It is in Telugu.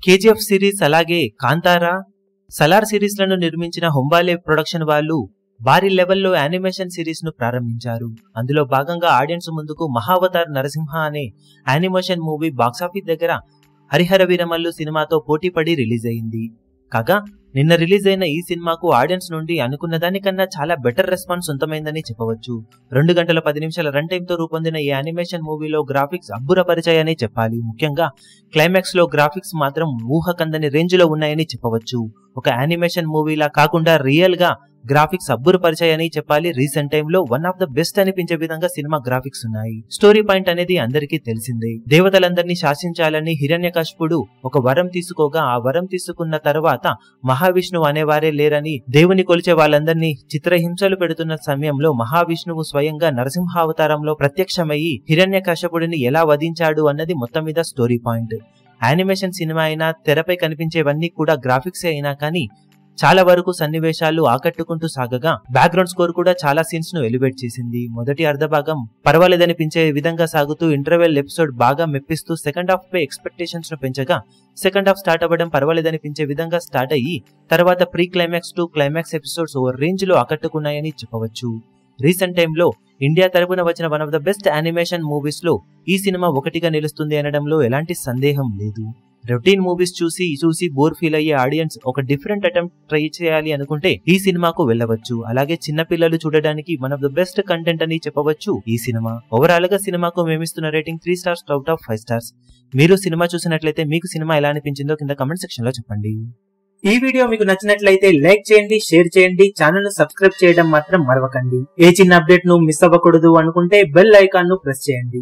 కేజీఎఫ్ సిరీస్ అలాగే కాంతారా, సలార్ సిరీస్ లను నిర్మించిన హొంబాలే ప్రొడక్షన్ వాళ్ళు భారీ లెవెల్లో యానిమేషన్ సిరీస్ ను ప్రారంభించారు. అందులో భాగంగా ఆడియన్స్ ముందుకు మహావతార్ నరసింహ అనే యానిమేషన్ మూవీ బాక్సాఫీస్ దగ్గర హరిహర వీరమల్లు సినిమాతో పోటీపడి రిలీజ్ అయింది. కాగా నిన్న రిలీజ్ అయిన ఈ సినిమాకు ఆడియన్స్ నుండి అనుకున్న దానికన్నా చాలా బెటర్ రెస్పాన్స్ సొంతమైందని చెప్పవచ్చు. 2 గంటల 10 నిమిషాల రన్ టైమ్ తో రూపొందిన ఈ యానిమేషన్ మూవీలో గ్రాఫిక్స్ అబ్బురపరిచాయని చెప్పాలి. ముఖ్యంగా క్లైమాక్స్ లో గ్రాఫిక్స్ మాత్రం ఊహకందని రేంజ్ లో ఉన్నాయని చెప్పవచ్చు. ఒక యానిమేషన్ మూవీలా కాకుండా రియల్ గా గ్రాఫిక్స్ అబ్బురపరిచాయని చెప్పాలి. రీసెంట్ టైమ్ లో వన్ ఆఫ్ ద బెస్ట్ అనిపించే విధంగా సినిమా గ్రాఫిక్స్ ఉన్నాయి. స్టోరీ పాయింట్ అనేది అందరికీ తెలిసిందే. దేవతలందరినీ శాసించాలని హిరణ్యకశిపుడు ఒక వరం తీసుకోగా ఆ వరం తీసుకున్న తర్వాత మహావిష్ణువు అనేవారే లేరని దేవుని కొలిచే వాళ్ళందరినీ చిత్రహింసలు పెడుతున్న సమయంలో మహావిష్ణువు స్వయంగా నరసింహావతారంలో ప్రత్యక్షమయ్యి హిరణ్యకశిపుడిని ఎలా వధించాడు అన్నది మొత్తం మీద స్టోరీ పాయింట్. యానిమేషన్ సినిమా అయినా తెరపై కనిపించేవన్నీ కూడా గ్రాఫిక్సే అయినా కానీ చాలా వరకు సన్నివేశాలు ఆకట్టుకుంటూ సాగగా బ్యాక్గ్రౌండ్ స్కోర్ కూడా చాలా సీన్స్ ను ఎలివేట్ చేసింది. మొదటి అర్ధభాగం పర్వాలేదనిపించే విధంగా సాగుతూ ఇంటర్వెల్ ఎపిసోడ్ బాగా మెప్పిస్తూ సెకండ్ హాఫ్ పై ఎక్స్పెక్టేషన్స్ ను పెంచగా సెకండ్ హాఫ్ స్టార్ట్ అవ్వడం పర్వాలేదనిపించే విధంగా స్టార్ట్ అయ్యి తర్వాత pre climax to climax episodes ఓ రేంజ్ లో ఆకట్టుకున్నాయని చెప్పవచ్చు. రీసెంట్ టైమ్ లో ఇండియా తరపున వచ్చిన one of the best animation movies లో ఈ సినిమా ఒకటిగా నిలుస్తుంది అనడంలో ఎలాంటి సందేహం లేదు. రొటీన్ మూవీస్ చూసి బోర్ ఫీల్ అయ్యే ఆడియన్స్ ఒక డిఫరెంట్ అటెంప్ట్ ట్రై చేయాలి అనుకుంటే ఈ సినిమాకు వెళ్ళవచ్చు. అలాగే చిన్న పిల్లలు చూడడానికి one of the best content అని చెప్పవచ్చు ఈ సినిమా. ఓవరాల్ గా సినిమాకు మేమిస్తున్న rating 3 stars out of 5 stars. మీరు సినిమా చూసినట్లయితే మీకు సినిమా ఎలా అనిపించిందో కింద కమెంట్ సెక్షన్ లో చెప్పండి. ఈ వీడియో మీకు నచ్చినట్లయితే లైక్ చేయండి, షేర్ చేయండి, ఛానల్ ను సబ్స్క్రైబ్ చేయడం మాత్రం మరవకండి. ఏ చిన్న అప్డేట్ ను మిస్ అవ్వకూడదు అనుకుంటే బెల్ ఐకాన్ ను ప్రెస్ చేయండి.